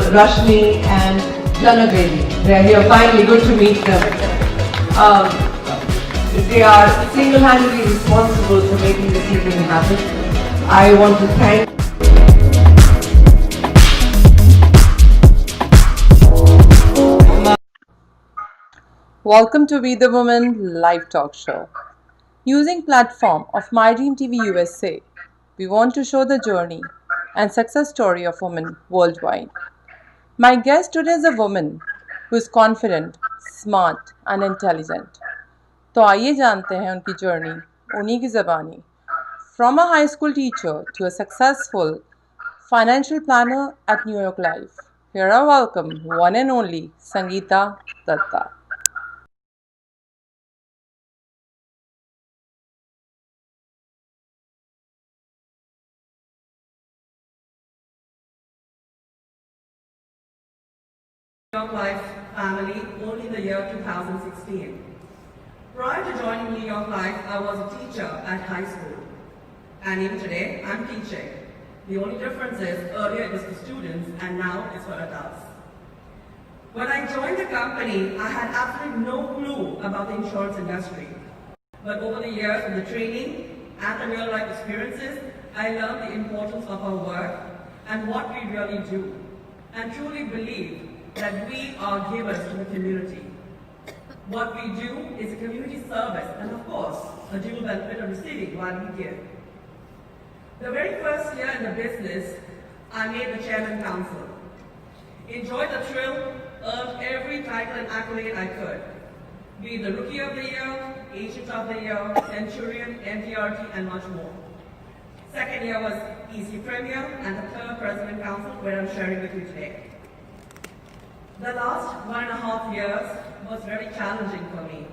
Rashmi and Bedi. They are here finally, good to meet them. They are single-handedly responsible for making this evening happen. I want to thank Welcome to We the Woman live talk show. Using platform of My Dream TV USA, we want to show the journey and success story of women worldwide. My guest today is a woman who is confident, smart and intelligent. तो आइए जानते हैं उनकी journey उन्हीं की ज़बानी. From a high school teacher to a successful financial planner at New York Life. Here I welcome one and only Sangita Datta. New York Life family only in the year 2016. Prior to joining New York Life, I was a teacher at high school. And even today, I'm teaching. The only difference is earlier it was for students and now it's for adults. When I joined the company, I had absolutely no clue about the insurance industry. But over the years, with the training and the real life experiences, I learned the importance of our work and what we really do. And truly believe that we are givers to the community. What we do is a community service and of course, a dual benefit of receiving while we give. The very first year in the business, I made the chairman council. Enjoyed the thrill, earned every title and accolade I could. Be it the Rookie of the Year, Agent of the Year, Centurion, MDRT and much more. Second year was EC Premier and the third President Council where I'm sharing with you today. The last 1.5 years was very challenging for me.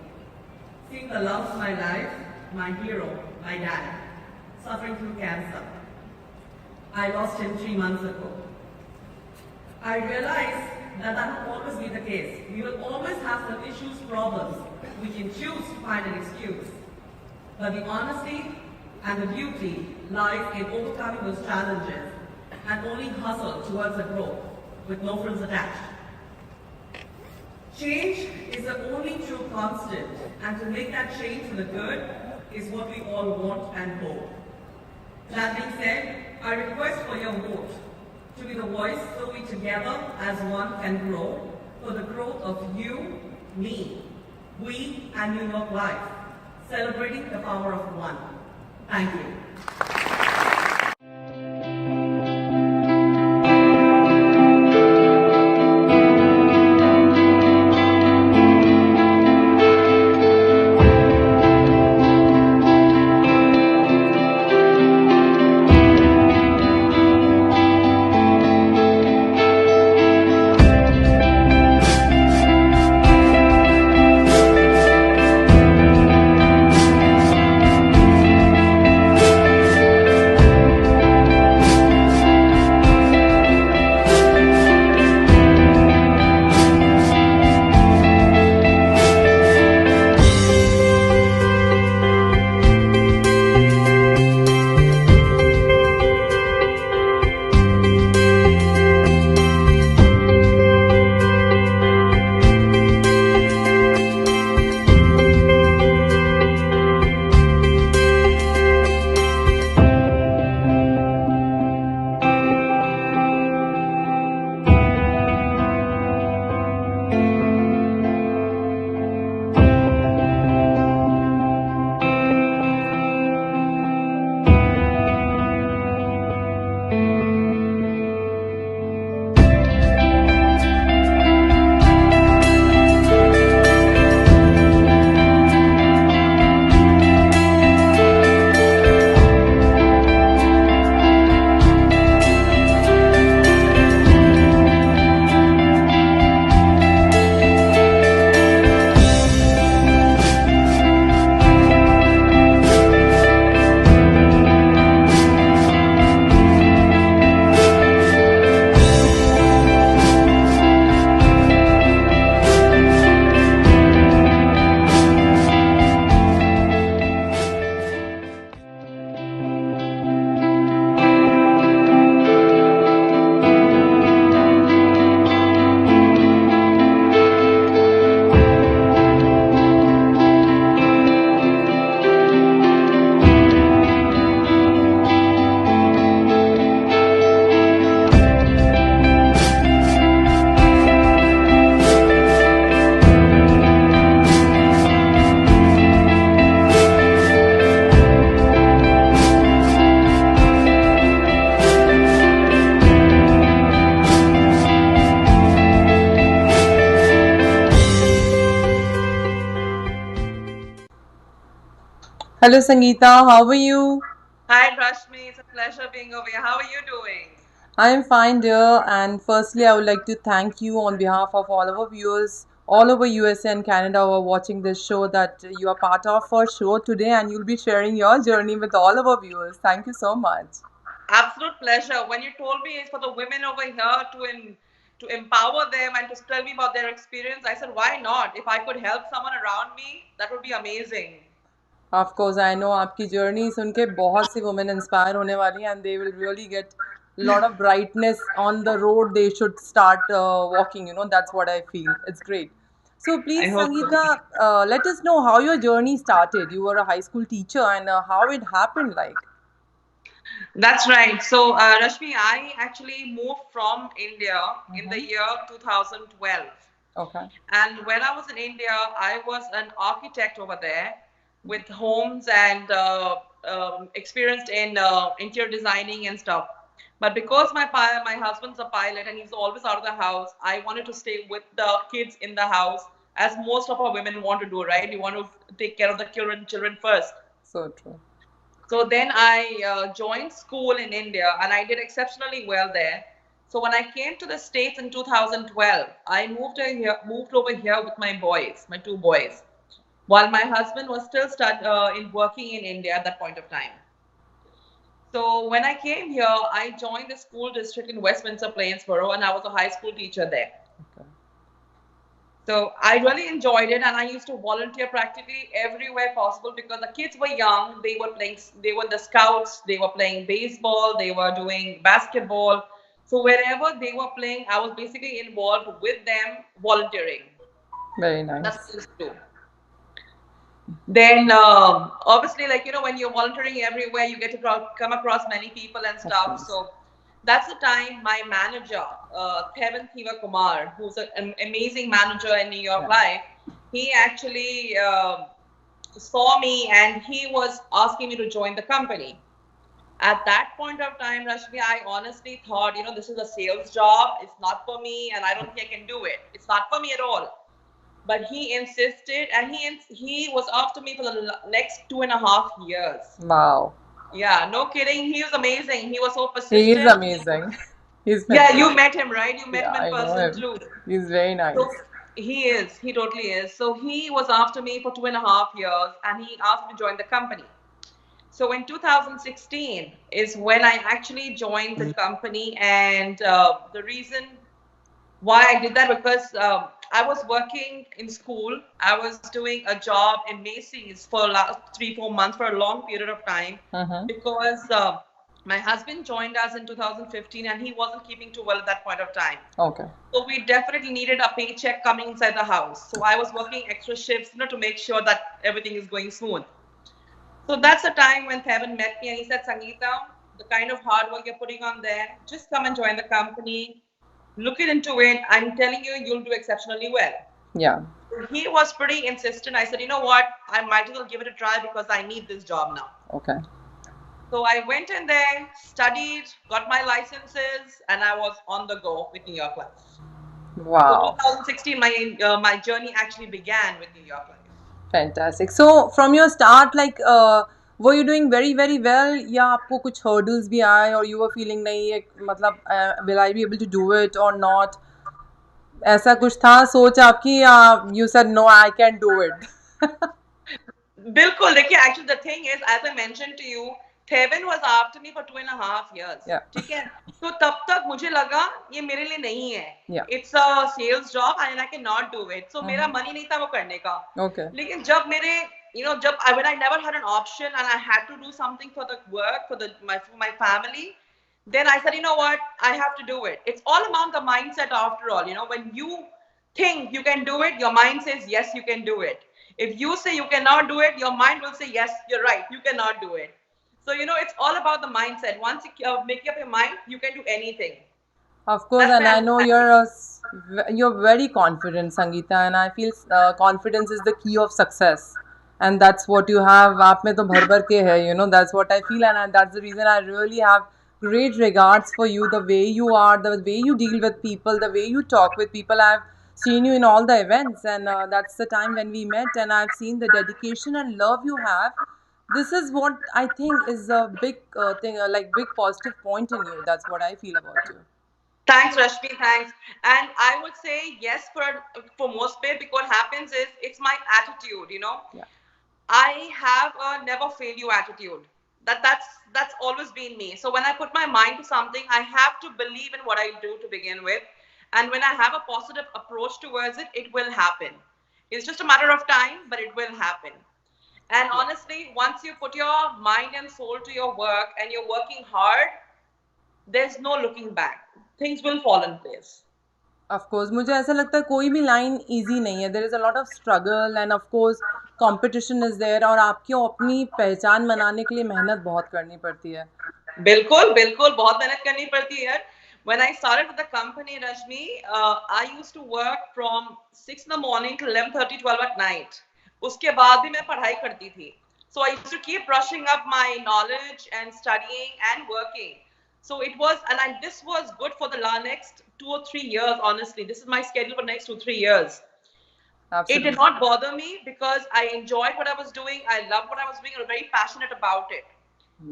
Seeing the love of my life, my hero, my dad, suffering through cancer. I lost him 3 months ago. I realized that that will always be the case. We will always have some issues, problems. We can choose to find an excuse. But the honesty and the beauty lies in overcoming those challenges and only hustle towards the growth with no strings attached. Change is the only true constant, and to make that change for the good is what we all want and hope. That being said, I request for your vote to be the voice so we together as one can grow for the growth of you, me, we, and New York Life, celebrating the power of one. Thank you. Hello, Sangita. How are you? Hi, Rashmi. It's a pleasure being over here. How are you doing? I am fine, dear. And firstly, I would like to thank you on behalf of all our viewers all over USA and Canada who are watching this show that you are part of our show today, and you'll be sharing your journey with all our viewers. Thank you so much. Absolute pleasure. When you told me it's for the women over here to empower them and to tell me about their experience, I said, why not? If I could help someone around me, that would be amazing. Of course, I know आपकी journey सुन के बहुत सी women inspire होने वाली हैं and they will really get a lot of brightness on the road they should start walking. That's what I feel. It's great. So I please, hope so. Sangeeta, let us know how your journey started. You were a high school teacher and how it happened like. That's right. So, Rashmi, I actually moved from India in the year 2012. Okay. And when I was in India, I was an architect over there with homes and experienced in interior designing and stuff. But because my husband's a pilot and he's always out of the house, I wanted to stay with the kids in the house, as most of our women want to do, right? You want to take care of the children first. So true. So then I joined school in India and I did exceptionally well there. So when I came to the States in 2012, I moved over here with my boys, my two boys, while my husband was still working in India at that point of time. So when I came here, I joined the school district in Westminster Plainsboro and I was a high school teacher there. Okay. So I really enjoyed it, and I used to volunteer practically everywhere possible because the kids were young. They were the scouts, they were playing baseball, they were doing basketball. So wherever they were playing, I was basically involved with them volunteering. Very That's what nice. I used to do. Then obviously, like when you're volunteering everywhere, you get to come across many people and Of stuff. course. So that's the time my manager, Thevan Thiva Kumar, who's an amazing manager in New York Yeah. Life, he actually saw me and he was asking me to join the company. At that point of time, Rashmi, I honestly thought, this is a sales job. It's not for me, and I don't think I can do it. It's not for me at all. But he insisted, and he was after me for the next 2.5 years. Wow. Yeah, no kidding. He was amazing. He was so He is persistent. amazing. He's Yeah, you fantastic. met him, right? You met Yeah, him in I know person him. too. He's very So nice. he is. He totally is. So he was after me for 2.5 years, and he asked me to join the company. So in 2016 is when I actually joined the company, and the reason why I did that because I was working in school. I was doing a job in Macy's for last 3-4 months for a long period of time Mm-hmm. because my husband joined us in 2015 and he wasn't keeping too well at that point of time. Okay. So we definitely needed a paycheck coming inside the house. So I was working extra shifts, to make sure that everything is going smooth. So that's the time when Thevan met me and he said, Sangita, the kind of hard work you're putting on there, just come and join the company. Look it into it. I'm telling you, you'll do exceptionally well. Yeah. He was pretty insistent. I said, you know what? I might as well give it a try because I need this job now. Okay. So I went in there, studied, got my licenses, and I was on the go with New York Life. So Wow. 2016, my journey actually began with New York Life. Fantastic. So from your start, like, were you doing very, very well? या आपको कुछ hurdles भी आए और you were feeling नहीं ये मतलब will I be able to do it or not? ऐसा कुछ था सोच आपकी या you said no I can't do it? बिल्कुल देखिए actually the thing is as I mentioned to you Thevan was after me for 2.5 years Yeah. ठीक है तो तब तक मुझे लगा ये मेरे लिए नहीं है Yeah. it's a sales job and I cannot do it so मेरा मन ही नहीं था वो करने का Okay. लेकिन जब मेरे when I never had an option and I had to do something for the work for my family then I said you know what I have to do it it's all about the mindset after all when you think you can do it your mind says yes you can do it if you say you cannot do it, your mind will say, yes, you're right, you cannot do it. So, it's all about the mindset. Once you make up your mind, you can do anything. Of course, That's and where I I'm know you're very confident, Sangita, and I feel confidence is the key of success, and that's what you have. आप में तो भर भर के है, that's what I feel, and that's the reason I really have great regards for you. The way you are, the way you deal with people, the way you talk with people. I've seen you in all the events, and that's the time when we met, and I've seen the dedication and love you have This is what I think is a big thing, like big positive point in you. That's what I feel about you. Thanks, Rashmi. Thanks. And I would say yes for most people, because what happens is it's my attitude. Yeah. I have a never fail you attitude. That's always been me. So when I put my mind to something, I have to believe in what I do to begin with. And when I have a positive approach towards it, it will happen. It's just a matter of time, but it will happen. And Yeah. honestly, once you put your mind and soul to your work and you're working hard, there's no looking back. Things will fall in place. Of course, मुझे ऐसा लगता है कोई भी line easy नहीं है. There is a lot of struggle and of course competition is there और आपकी अपनी पहचान बनाने के लिए मेहनत बहुत करनी पड़ती है. बिल्कुल बिल्कुल बहुत मेहनत करनी पड़ती है यार. When I started with the company, Rashmi, I used to work from 6 in the morning till 11:30, 12 at night. उसके बाद भी मैं पढ़ाई करती थी. So I used to keep brushing up my knowledge and studying and working. So it was, and this was good for the next 2 or 3 years. Honestly, this is my schedule for next 2 3 years. It did Absolutely. not bother me because I enjoyed what I was doing. I loved what I was doing. I was very passionate about it.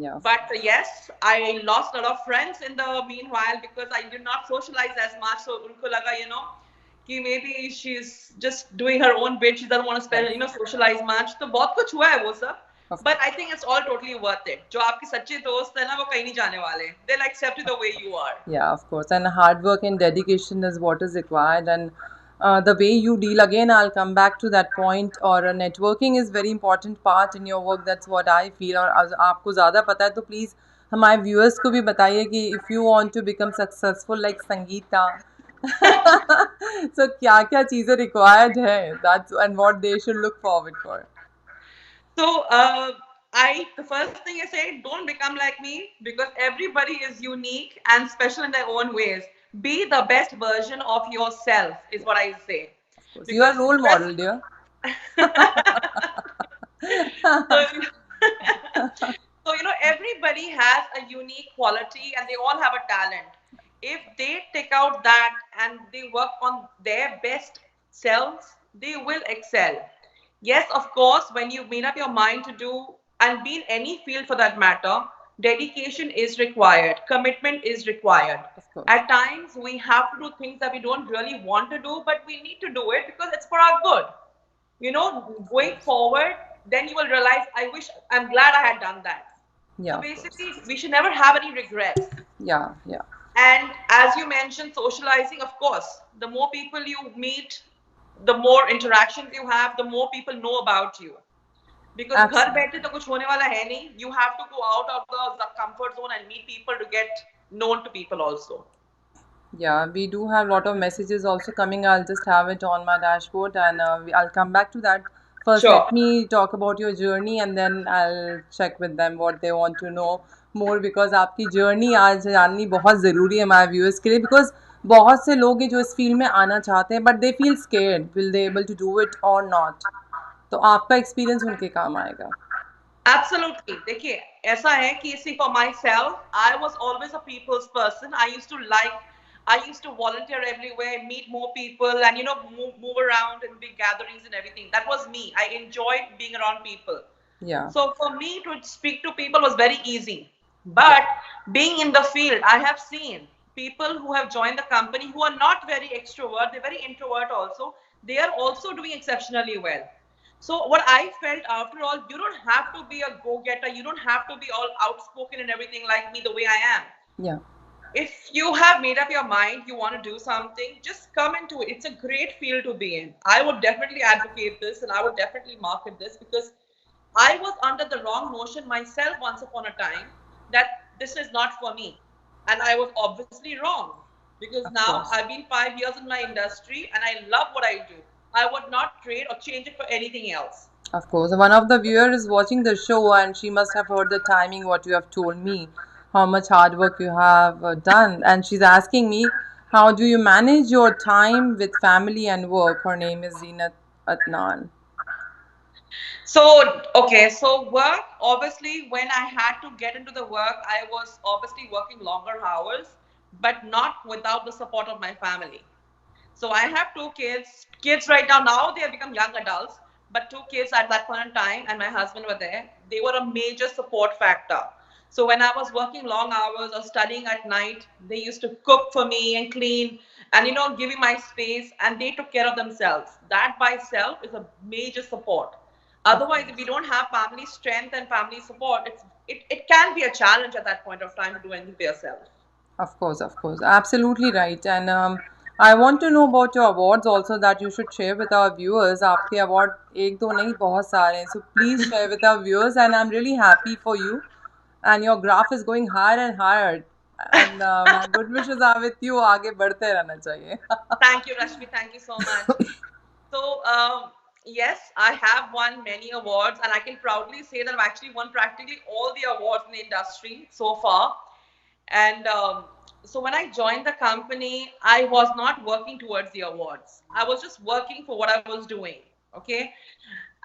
Yeah, of But course. yes, I lost a lot of friends in the meanwhile because I did not socialize as much. So unko laga, कि maybe she's just doing her own bit. She doesn't want to Yes, spend, socialize much. तो बहुत कुछ हुआ है वो सब. of But course. I think it's all totally worth it. जो आपके सच्चे दोस्त है ना, वो कहीं नहीं जाने वाले. They'll accept you the way you are. Yeah, of course. And hard work and dedication is what is required. And the way you deal, again, I'll come back to that point. Or networking is very important part in your work. That's what I feel. और आपको ज़्यादा पता है तो please हमारे viewers को भी बताइए कि if you want to become successful like Sangita, so क्या क्या चीज़ें required है. That's and what they should look forward for. So, the first thing I say, don't become like me because everybody is unique and special in their own ways. Be the best version of yourself, is what I say. Of course, you are Because role model, dear. so, everybody has a unique quality and they all have a talent. If they take out that and they work on their best selves, they will excel. Yes, of course, when you made up your mind to do and be in any field for that matter, dedication is required, commitment is required. Of course. At times, we have to do things that we don't really want to do, but we need to do it because it's for our good. Of Going course. forward, then you will realize, I'm glad I had done that. Yeah, So of course. basically, we should never have any regrets. Yeah, yeah. And as you mentioned, socializing, of course, the more people you meet, the more interactions you have, the more people know about you. Because घर बैठे Absolutely. तो कुछ होने वाला है नहीं. You have to go out of the comfort zone and meet people to get known to people also. Yeah, we do have a lot of messages also coming. I'll just have it on my dashboard and I'll come back to that. First, Sure. let me talk about your journey and then I'll check with them what they want to know more because आपकी journey आज जाननी बहुत ज़रूरी है हमारे viewers के लिए because बहुत से लोग हैं जो इस फील्ड में आना चाहते हैं but they feel scared. Will they able to do it or not? तो आपका experience उनके काम आएगा. Absolutely. देखिए, ऐसा है कि see for myself, I was always a people's person. I used to volunteer everywhere, meet more people, and move around in big gatherings and everything. That was me. I enjoyed being around people. Yeah, So for me to speak to people was very easy. yeah, But being in the field, I have seen people who have joined the company who are not very extrovert, they're very introvert also. They are also doing exceptionally well. So what I felt after all, you don't have to be a go-getter. You don't have to be all outspoken and everything like me the way I am. yeah, If you have made up your mind, you want to do something, just come into it. It's a great field to be in. I would definitely advocate this and I would definitely market this because I was under the wrong notion myself once upon a time that this is not for me. And I was obviously wrong because of now course. I've been 5 years in my industry and I love what I do. I would not trade or change it for anything else. Of course, one of the viewers is watching the show and she must have heard the timing, what you have told me, how much hard work you have done. And she's asking me, how do you manage your time with family and work? Her name is Zinat Adnan. So, okay, so work, obviously, when I had to get into the work, I was obviously working longer hours, but not without the support of my family. So I have two kids. Kids right now they have become young adults, but 2 kids at that point in time, and my husband were there. They were a major support factor. So when I was working long hours or studying at night, they used to cook for me and clean and give me my space, and they took care of themselves. That by itself is a major support. Of Otherwise, if course. we don't have family strength and family support, it can be a challenge at that point of time to do anything for yourself. Of course, absolutely right. And I want to know about your awards also that you should share with our viewers. आपके award एक दो नहीं बहुत सारे हैं. So please share with our viewers. And I'm really happy for you. And your graph is going higher and higher. And my good wishes are with you. आगे बढ़ते रहना चाहिए. Thank you, Rashmi. Thank you so much. So, yes, I have won many awards, and I can proudly say that I've actually won practically all the awards in the industry so far. And so, when I joined the company, I was not working towards the awards. I was just working for what I was doing. Okay.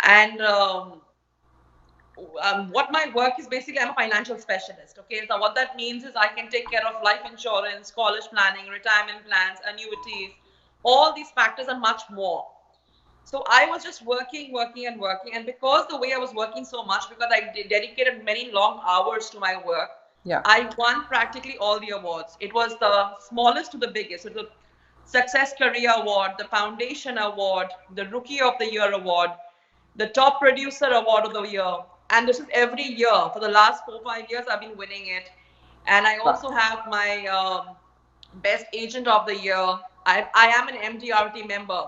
And what my work is basically, I'm a financial specialist. Okay. So, what that means is I can take care of life insurance, college planning, retirement plans, annuities, all these factors and much more. So I was just working, working, and working. And because the way I was working so much, because I dedicated many long hours to my work, Yeah. I won practically all the awards. It was the smallest to the biggest. So the Success Career Award, the Foundation Award, the Rookie of the Year Award, the Top Producer Award of the Year. And this is every year. For the last 4 5 years, I've been winning it. And I Wow. also have my Best Agent of the Year. I am an MDRT member.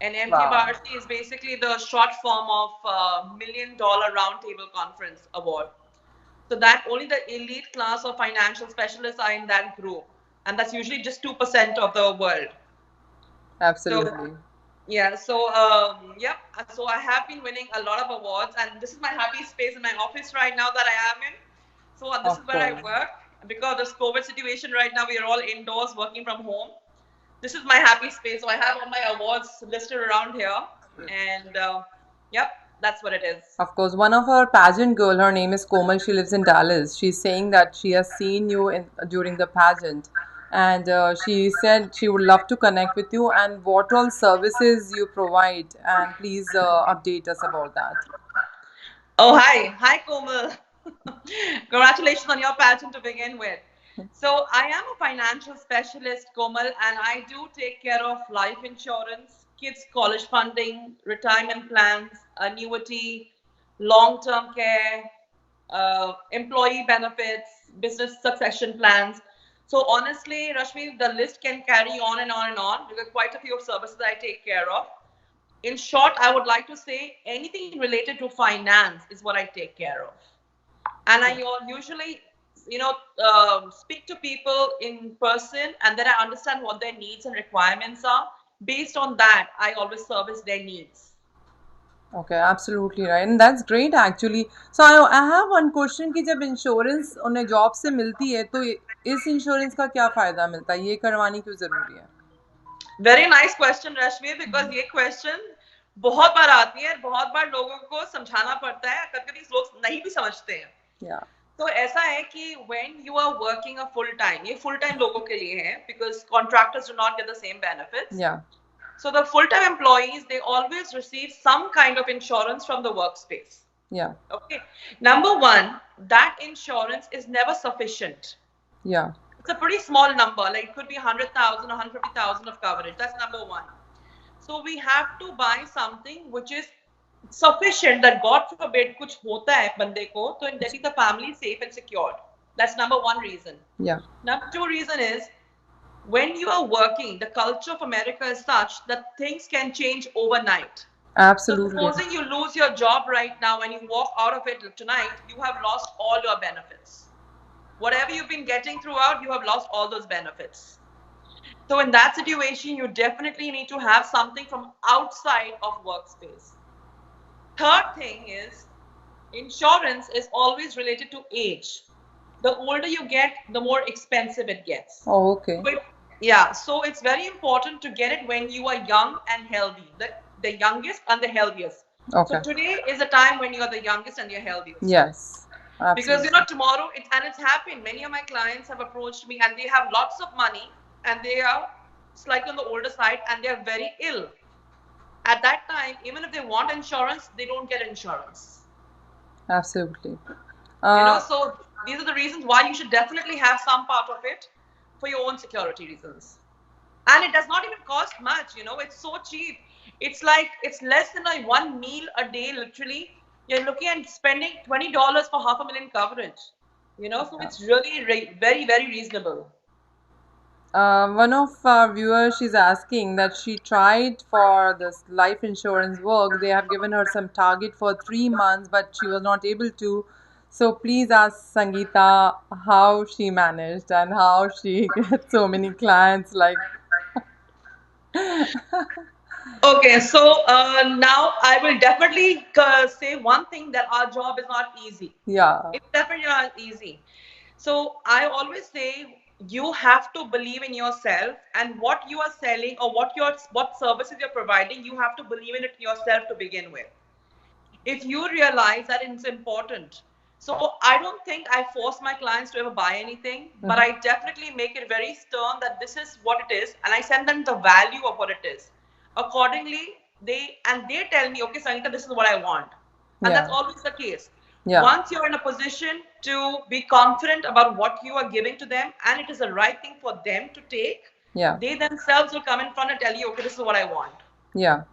And Wow. MDRT is basically the short form of $1 million Roundtable Conference Award. So that only the elite class of financial specialists are in that group. And that's usually just 2% of the world. So Absolutely. yeah, yep. So I have been winning a lot of awards, and this is my happy space in my office right now that I am in. So this is Of where I course. work. Because of this COVID situation right now, we are all indoors working from home. This is my happy space. So I have all my awards listed around here, and yep, that's what it is. Of course, one of our pageant girl, her name is Komal. She lives in Dallas. She's saying that she has seen you during the pageant, and she said she would love to connect with you and what all services you provide. And please update us about that. Oh, hi, Komal. Congratulations on your pageant to begin with. So, I am a financial specialist, Komal, and I do take care of life insurance, kids' college funding, retirement plans, annuity, long term care, employee benefits, business succession plans. So, honestly, Rashmi, the list can carry on and on and on because quite a few of services I take care of. In short, I would like to say anything related to finance is what I take care of. And I usually, speak to people in person, and then I understand what their needs and requirements are. Based on that, I always service their needs. Okay, absolutely right, and that's great actually. So I have one question कि जब insurance उन्हें job से मिलती है तो इस insurance का क्या फायदा मिलता है? ये करवानी क्यों जरूरी है? Very nice question Rashmi, because ये क्वेश्चन बहुत बार आती है, बहुत बार लोगों को समझाना पड़ता है, कभी कभी लोग नहीं भी समझते हैं. Yeah. तो ऐसा है कि when you are working a full time, ये full time लोगों के लिए है, because contractors do not get the same benefits. Yeah. So the full time employees, they always receive some kind of insurance from the workspace. Yeah. Okay. Number one, that insurance is never sufficient. Yeah. It's a pretty small number, like it could be 100,000 or 150,000 of coverage. That's number one. So we have to buy something which is sufficient that God forbid कुछ होता है बंदे को, तो in getting the family safe and secured. That's number one reason. Yeah. Number two reason is when you are working, the culture of America is such that things can change overnight. Absolutely. So supposing you lose your job right now and you walk out of it tonight, you have lost all your benefits. Whatever you've been getting throughout, you have lost all those benefits. So in that situation, you definitely need to have something from outside of workspace. Third thing is insurance is always related to age. The older you get, the more expensive it gets. Oh, okay. So it's very important to get it when you are young and healthy. The youngest and the healthiest. Okay. So today is a time when you are the youngest and you're healthiest. Yes. Because Absolutely. tomorrow it's happened. Many of my clients have approached me and they have lots of money and they are slightly on the older side and they are very ill. At that time, even if they want insurance, they don't get insurance. Absolutely. So these are the reasons why you should definitely have some part of it for your own security reasons. And it does not even cost much, it's so cheap. It's like it's less than a one meal a day, literally. You're looking at spending $20 for half a million coverage. So it's really very, very reasonable. One of our viewers, she's asking that she tried for this life insurance work. They have given her some target for 3 months, but she was not able to. So please ask Sangita how she managed and how she gets so many clients. Like, Okay, so now I will definitely say one thing, that our job is not easy. yeah, It's definitely not easy. So I always say you have to believe in yourself, and what you are selling or what services you're providing, you have to believe in it yourself to begin with. If you realize that it's important. So I don't think I force my clients to ever buy anything, but I definitely make it very stern that this is what it is, and I send them the value of what it is. Accordingly, they tell me, okay, Sangeeta, this is what I want. And that's yeah, always the case. yeah, Once you're in a position to be confident about what you are giving to them, and it is the right thing for them to take, yeah, they themselves will come in front and tell you, okay, this is what I want. yeah.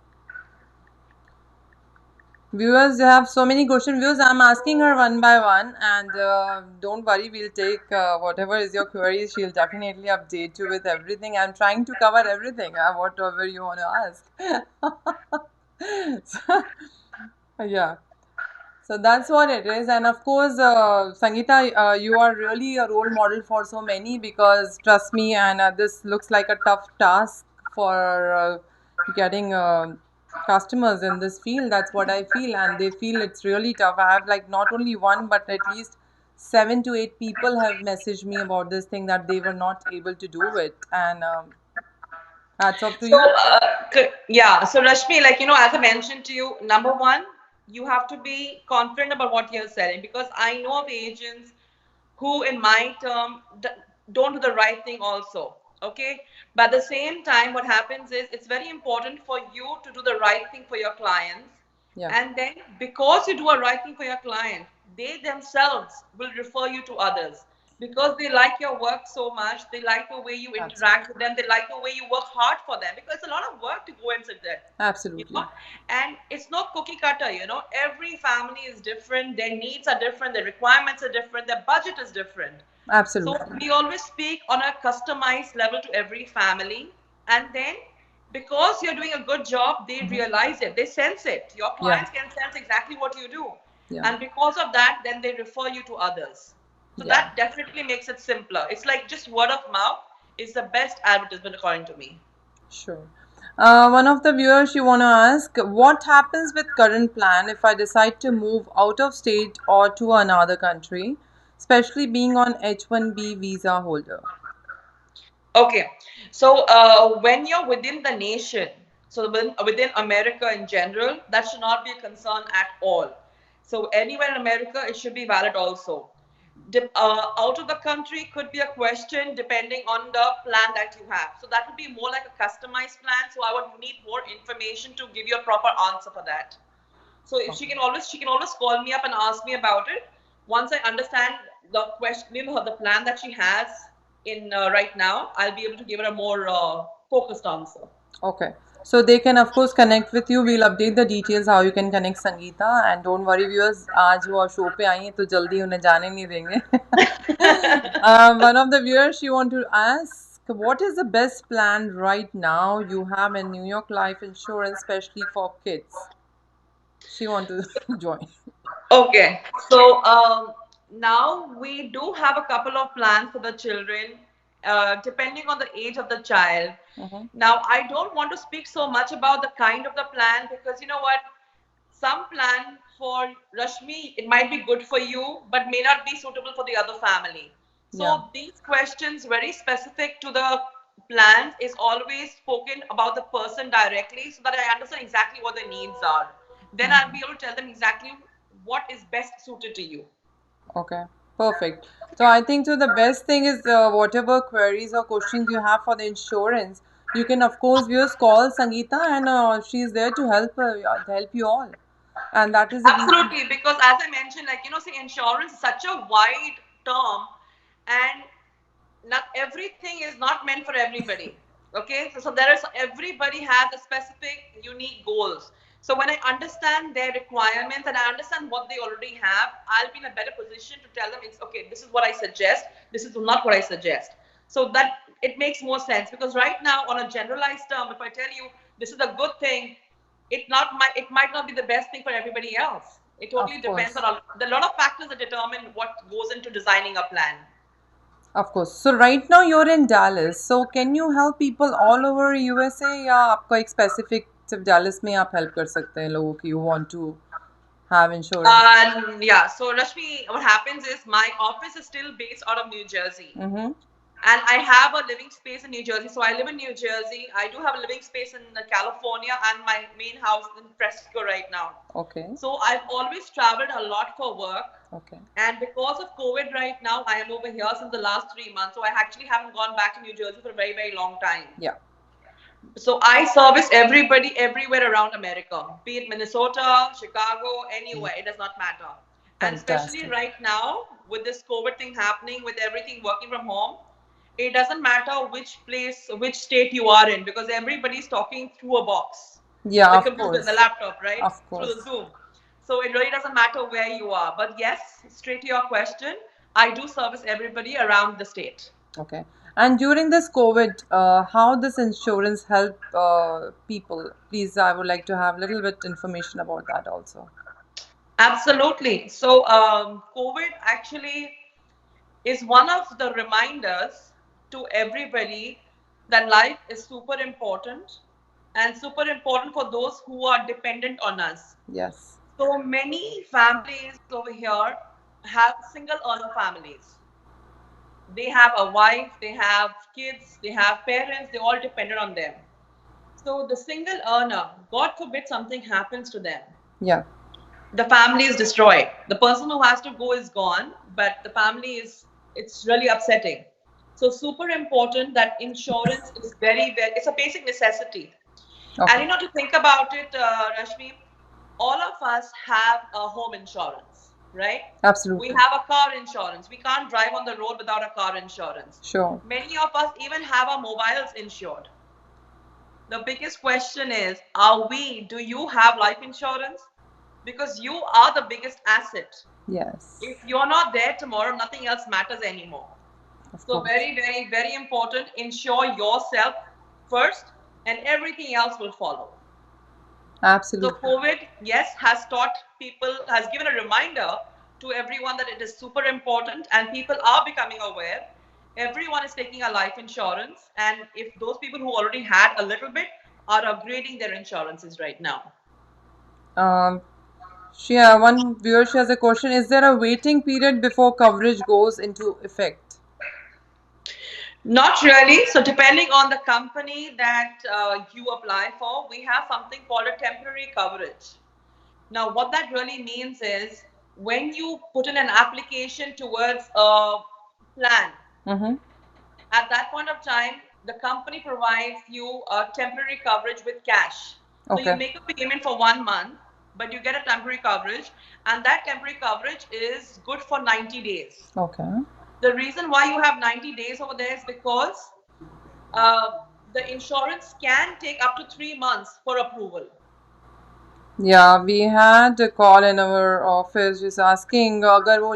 Viewers, you have so many questions. Viewers, I'm asking her one by one, and don't worry, we'll take whatever is your queries. She'll definitely update you with everything. I'm trying to cover everything, whatever you want to ask. So, yeah. So that's what it is. And of course, Sangita, you are really a role model for so many, because trust me, and this looks like a tough task for getting customers in this field. That's what I feel. And they feel it's really tough. I have like not only one, but at least 7 to 8 people have messaged me about this thing that they were not able to do it. And hats off to So, you. yeah. So, Rashmi, as I mentioned to you, number one, you have to be confident about what you're selling, because I know of agents who, in my term, don't do the right thing also. Okay. But at the same time, what happens is it's very important for you to do the right thing for your clients. Yeah, And then, because you do a right thing for your client, they themselves will refer you to others, because they like your work so much. They like the way you absolutely. interact with them. They like the way you work hard for them, because it's a lot of work to go and sit there. You know, Absolutely. and it's not cookie cutter. Every family is different. Their needs are different. Their requirements are different. Their budget is different. So Absolutely. we always speak on a customized level to every family. And then, because you're doing a good job, they realize it, they sense it. Your Yeah, clients can sense exactly what you do. yeah, And because of that, then they refer you to others. So yeah. that definitely makes it simpler. It's like just word of mouth is the best advertisement, according to me. Sure. One of the viewers, you want to ask, what happens with current plan if I decide to move out of state or to another country, especially being on H-1B visa holder? Okay, so when you're within the nation, so within America in general, that should not be a concern at all. So anywhere in America, it should be valid also. Out of the country could be a question depending on the plan that you have. So that would be more like a customized plan. So I would need more information to give you a proper answer for that. So if she can always call me up and ask me about it. Once I understand the question, the plan that she has in right now, I'll be able to give her a more focused answer. Okay. So they can of course connect with you. We'll update the details how you can connect Sangeeta, and don't worry viewers, आज वो show पे आई हैं तो जल्दी उन्हें जाने नहीं देंगे. One of the viewers, she want to ask, what is the best plan right now you have in New York life insurance, especially for kids? She want to join. Okay, so now we do have a couple of plans for the children, depending on the age of the child. Now, I don't want to speak so much about the kind of the plan, because you know what? Some plan for Rashmi, it might be good for you, but may not be suitable for the other family. Yeah. So these questions, very specific to the plans, is always spoken about the person directly, so that I understand exactly what their needs are. Then I'll be able to tell them exactly what is best suited to you. Okay. Perfect. So I think so the best thing is whatever queries or questions you have for the insurance, you can of course viewers call Sangita, and she's there to help you all, and that is the reason. Absolutely, because as I mentioned, like, see, insurance is such a wide term, and not everything is not meant for everybody. Okay, so there is, everybody has a specific unique goals. So when I understand their requirements and I understand what they already have, I'll be in a better position to tell them, it's okay, this is what I suggest, this is not what I suggest. So that it makes more sense, because right now, on a generalized term, if I tell you this is a good thing, it might not be the best thing for everybody else. It Of totally depends course. on a lot of factors that determine what goes into designing a plan. Of course. So right now you're in Dallas. So can you help people all over USA, या आपको एक specific सिर्फ Dallas में आप help कर सकते हैं लोगों की who want to have insurance? Yeah, so Rashmi, what happens is my office is still based out of New Jersey. Mm-hmm. And I have a living space in New Jersey. So I live in New Jersey. I do have a living space in California and my main house in Fresco right now. Okay. So I've always traveled a lot for work. Okay. And because of COVID right now, I am over here since the last 3 months. So I actually haven't gone back to New Jersey for a very, very long time. Yeah. So I service everybody everywhere around America, be it Minnesota, Chicago, anywhere. It does not matter. And especially Fantastic. right now, with this COVID thing happening, with everything working from home, it doesn't matter which place, which state you are in, because everybody's talking through a box, Yeah, the of computer, the course. laptop, right? Of Through the course. Zoom. So it really doesn't matter where you are. But yes, straight to your question, I do service everybody around the state. Okay. And during this COVID, how this insurance help people? Please, I would like to have a little bit information about that also. Absolutely. So COVID actually is one of the reminders to everybody that life is super important, and super important for those who are dependent on us. Yes. So many families over here have single earner families. They have a wife, they have kids, they have parents, they all dependent on them. So the single earner, God forbid something happens to them, Yeah. the family is destroyed. The person who has to go is gone, but the family is, it's really upsetting. So super important that insurance is very, very, it's a basic necessity. And Okay. to think about it, Rashmi, all of us have a home insurance, right? We Absolutely. have a car insurance. We can't drive on the road without a car insurance. Sure. Many of us even have our mobiles insured. The biggest question is, do you have life insurance? Because you are the biggest asset. Yes. If you're not there tomorrow, nothing else matters anymore. Of So course. very, very, very important. Insure yourself first, and everything else will follow. So Absolutely. COVID, yes, has taught people, has given a reminder to everyone that it is super important, and people are becoming aware. Everyone is taking a life insurance, and if those people who already had a little bit are upgrading their insurances right now. Um, one viewer, she has a question. Is there a waiting period before coverage goes into effect? Not really. So depending on the company that you apply for, we have something called a temporary coverage. Now, what that really means is when you put in an application towards a plan, Mm-hmm. at that point of time, the company provides you a temporary coverage with cash. So you Okay. make a payment for 1 month, but you get a temporary coverage, and that temporary coverage is good for 90 days. Okay. The reason why you have 90 days over there is because uh, the insurance can take up to 3 months for approval. Yeah, we had a call in our office just asking अगर वो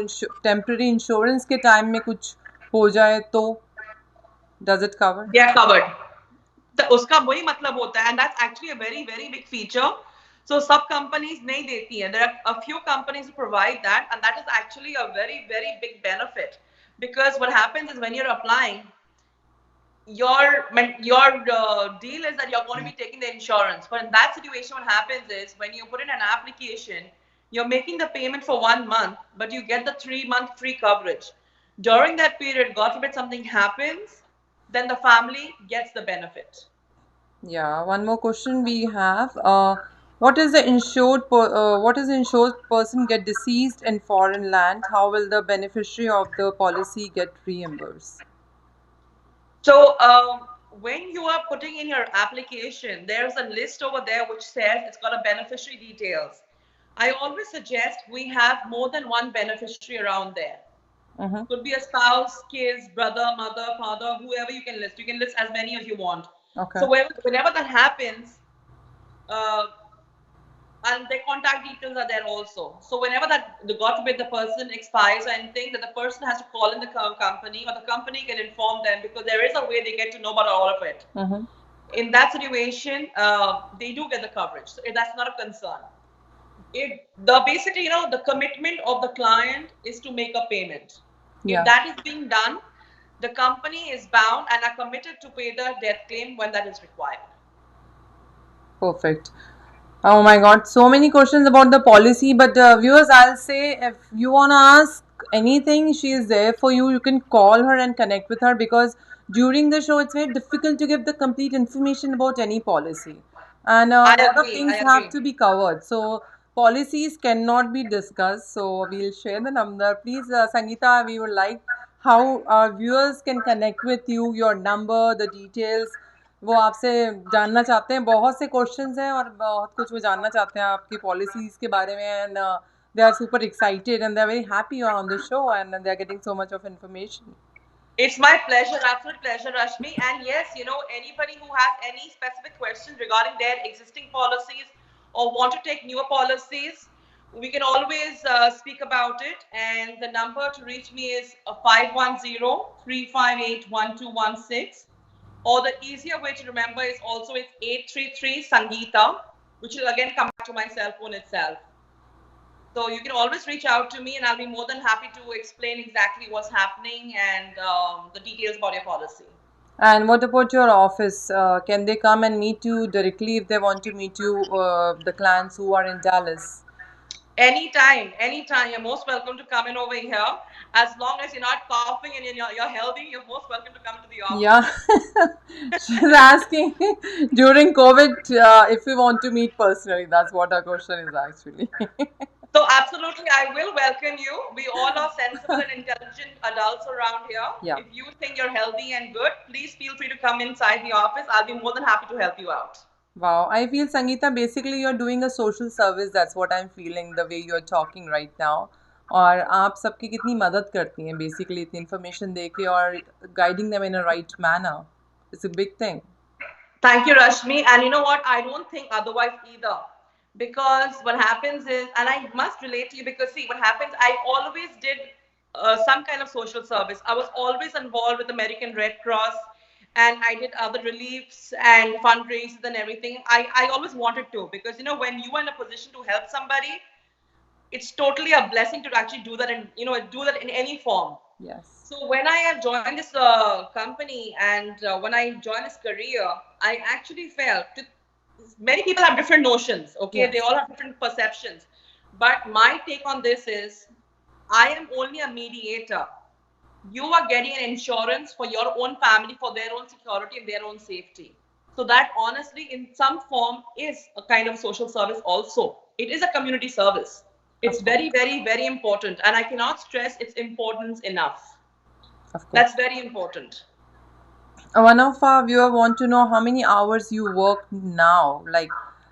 temporary insurance के time में कुछ हो जाए तो does it cover? They are covered. तो उसका वही मतलब होता है, and that's actually a very, very big feature. So सब companies नहीं देती हैं. There are a few companies who provide that, and that is actually a very, very big benefit. Because what happens is when you're applying, your deal is that you're going to be taking the insurance. But in that situation, what happens is when you put in an application, you're making the payment for 1 month, but you get the 3 month free coverage. During that period, God forbid something happens, then the family gets the benefit. Yeah, one more question we have. What is the what is the insured person get deceased in foreign land? How will the beneficiary of the policy get reimbursed? So when you are putting in your application, there's a list over there which says it's got a beneficiary details. I always suggest we have more than one beneficiary around there. Mm-hmm. Could be a spouse, kids, brother, mother, father, whoever you can list. You can list as many as you want. Okay. So whenever that happens, uh, and their contact details are there also. So whenever that, the God forbid, the person expires or anything, that the person has to call in the company, or the company can inform them, because there is a way they get to know about all of it. Mm-hmm. In that situation, they do get the coverage. So that's not a concern. Basically, the commitment of the client is to make a payment. Yeah. If that is being done, the company is bound and are committed to pay the death claim when that is required. Perfect. Oh my God, so many questions about the policy. But viewers, I'll say if you want to ask anything, she is there for you. You can call her and connect with her, because during the show, it's very difficult to give the complete information about any policy. And a I lot of agree. I things have agree. to be covered. So, policies cannot be discussed. So, we'll share the number. Please, Sangita, we would like how our viewers can connect with you, your number, the details. वो आपसे जानना चाहते हैं, बहुत से questions हैं और बहुत कुछ वो जानना चाहते हैं आपकी पॉलिसीज़ के बारे में, and they are super excited and they are very happy you are on the show and they are getting so much of information. It's my pleasure, absolute pleasure, Rashmi. And yes, anybody who has any specific questions regarding their existing policies or want to take newer policies, we can always speak about it. And the number to reach me is 510-358-1216. Or the easier way to remember is also it's 833 Sangita, which will again come back to my cell phone itself. So you can always reach out to me and I'll be more than happy to explain exactly what's happening and the details about your policy. And what about your office? Can they come and meet you directly if they want to meet you, the clients who are in Dallas? Anytime. You're most welcome to come in over here. As long as you're not coughing and you're healthy, you're most welcome to come to the office. Yeah. She's asking during COVID if we want to meet personally. That's what her question is actually. So absolutely, I will welcome you. We all are sensible and intelligent adults around here. Yeah. If you think you're healthy and good, please feel free to come inside the office. I'll be more than happy to help you out. Wow, I feel Sangita, basically you're doing a social service. That's what I'm feeling the way you're talking right now. और आप सबकी कितनी मदद करती हैं basically इतनी information दे के और guiding them in a right manner. It's a big thing. Thank you, Rashmi. And you know what? I don't think otherwise either. Because what happens is, and I must relate to you because see, what happens, I always did some kind of social service. I was always involved with American Red Cross and I did other reliefs and fundraisers and everything. I always wanted to because, when you are in a position to help somebody, it's totally a blessing to actually do that and, do that in any form. Yes. So when I have joined this company and when I joined this career, I actually felt many people have different notions. Okay, Yes. They all have different perceptions. But my take on this is, I am only a mediator. You are getting an insurance for your own family, for their own security and their own safety. So that honestly, in some form, is a kind of social service also. It is a community service. It's very, very, very important. And I cannot stress its importance enough. Of course. That's very important. One of our viewer want to know how many hours you work now. Like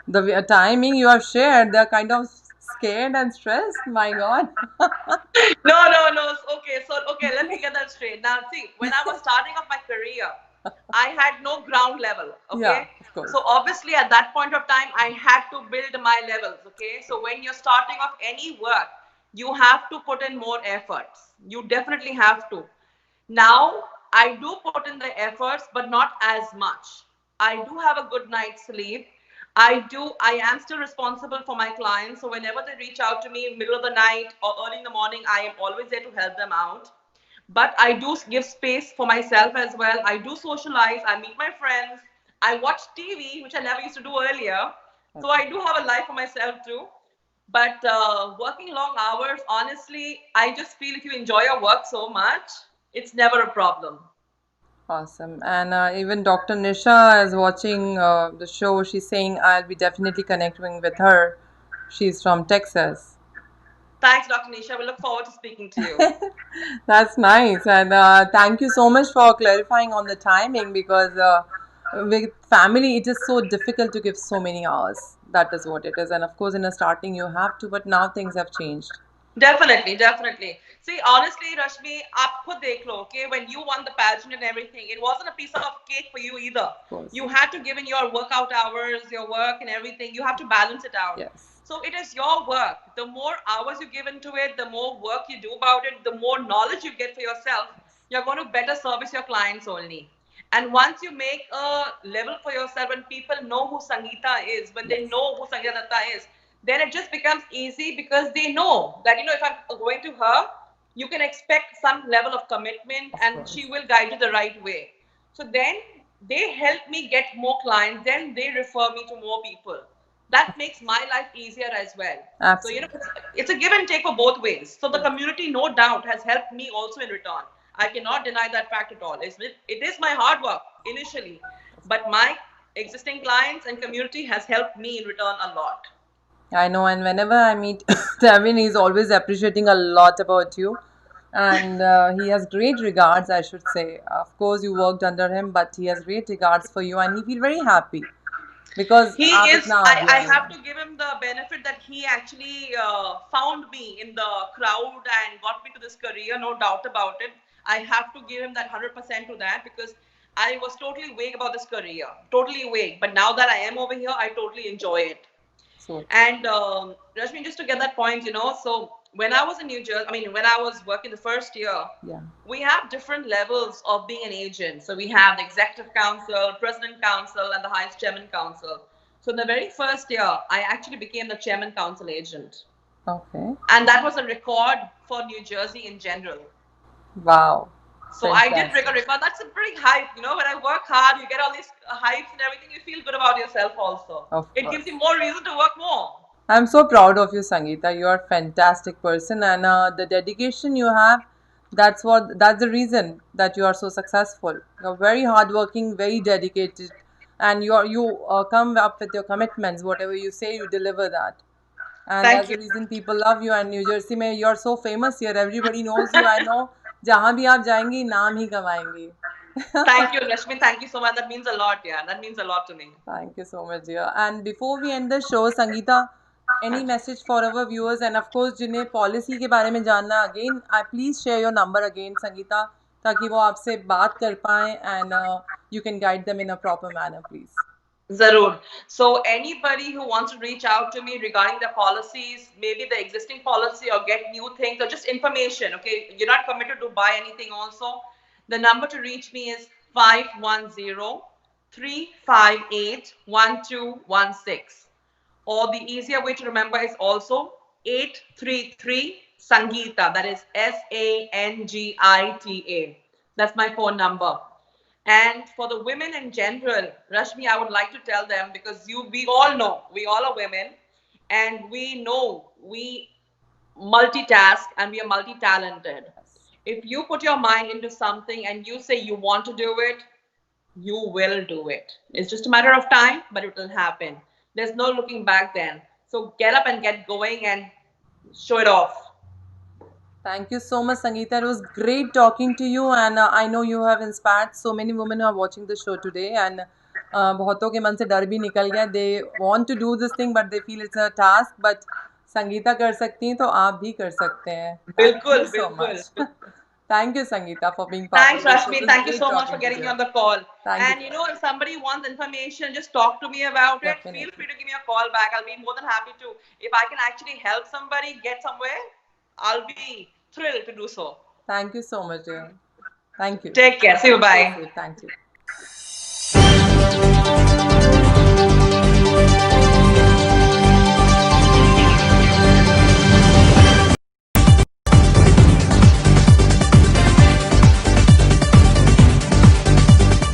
the timing you have shared, they're kind of scared and stressed. My God. No. Okay, let me get that straight. Now, see, when I was starting off my career, I had no ground level. Okay. Yeah, of course. So obviously, at that point of time, I had to build my levels. Okay. So when you're starting off any work, you have to put in more efforts. You definitely have to. Now, I do put in the efforts, but not as much. I do have a good night's sleep. I am still responsible for my clients. So whenever they reach out to me in middle of the night or early in the morning, I am always there to help them out. But I do give space for myself as well. I do socialize. I meet my friends. I watch TV, which I never used to do earlier. So I do have a life for myself too. But working long hours, honestly, I just feel if you enjoy your work so much, it's never a problem. Awesome. And even Dr. Nisha is watching the show. She's saying I'll be definitely connecting with her. She's from Texas. Thanks, Dr. Nisha. We look forward to speaking to you. That's nice. And thank you so much for clarifying on the timing, because with family, it is so difficult to give so many hours. That is what it is. And of course, in the starting, you have to, but now things have changed. Definitely, definitely. See, honestly, Rashmi, आप खुद देख लो, okay, when you won the pageant and everything, it wasn't a piece of cake for you either. Of course. You had to give in your workout hours, your work and everything. You have to balance it out. Yes. So it is your work. The more hours you give into it, the more work you do about it, the more knowledge you get for yourself, you're going to better service your clients only. And once you make a level for yourself, when people know who Sangita is, when they Yes. know who Sangita Datta is, then it just becomes easy because they know that, if I'm going to her, you can expect some level of commitment Of and course. she will guide you the right way. So then they help me get more clients, then they refer me to more people. That makes my life easier as well. So, Absolutely. it's a give and take for both ways. So the Yes. community, no doubt, has helped me also in return. I cannot deny that fact at all. It is my hard work initially, but my existing clients and community has helped me in return a lot. I know, and whenever I meet Tevin, he's always appreciating a lot about you. And he has great regards, I should say. Of course, you worked under him, but he has great regards for you, and he feel very happy because He आप is, इतना आगे I आए have हो. to give him the benefit that he actually found me in the crowd and got me to this career, no doubt about it. I have to give him that 100% to that because I was totally vague about this career, totally vague. But now that I am over here, I totally enjoy it. So And Rashmi, just to get that point, so when I was in New Jersey, I mean, when I was working the first year, yeah, we have different levels of being an agent. So we have the executive council, president council, and the highest chairman council. So in the very first year, I actually became the chairman council agent. okay, And that was a record for New Jersey in general. wow, So I did break fantastic. a record. That's a pretty hype. When I work hard, you get all these hypes and everything. You feel good about yourself also. Of It gives course. you more reason to work more. I'm so proud of you, Sangita. You are a fantastic person, and the dedication you have, that's the reason that you are so successful. You're very hardworking, very dedicated, and you come up with your commitments. Whatever you say, you deliver that. And Thank that's you. the reason people love you. And New Jersey में you're so famous here. Everybody knows you. I know जहाँ भी आप जाएंगी नाम ही कमाएंगी. Thank you, Rashmi. Thank you so much. That means a lot. Yeah, that means a lot to me. Thank you so much, dear. And before we end the show, Sangeeta, any message for our viewers and of course जिन्हें policy के बारे में जानना again, please share your number again, Sangeeta, ताकि वो आपसे बात कर पाएं and you can guide them in a proper manner, please. Zarur. So anybody who wants to reach out to me regarding the policies, maybe the existing policy or get new things or just information, okay? You're not committed to buy anything also. The number to reach me is 510-358-1216. Or the easier way to remember is also 833 Sangita. That is Sangita. That's my phone number. And for the women in general, Rashmi, I would like to tell them because we all know, we all are women, and we know we multitask and we are multi-talented. If you put your mind into something and you say you want to do it, you will do it. It's just a matter of time, but it will happen. There's no looking back then. So get up and get going and show it off. Thank you so much, Sangeeta. It was great talking to you, and I know you have inspired so many women who are watching the show today. And बहुतों के मन से डर भी निकल गया. They want to do this thing, but they feel it's a task. But Sangeeta कर सकती हैं, तो आप भी कर सकते हैं. Thank you Bilkul, so bilkul. much. Thank you, Sangeeta, for being part Thanks, of the show. It Rashmi. was Thank you great so much for talking to getting me you. on the call. Thank And you. if somebody wants information, just talk to me about it. Feel Definitely. free to give me a call back. I'll be more than happy to. If I can actually help somebody get somewhere, I'll be thrilled to do so. Thank you so much, dear. Thank you. Take care. See you. Stay Bye. safe. Thank you.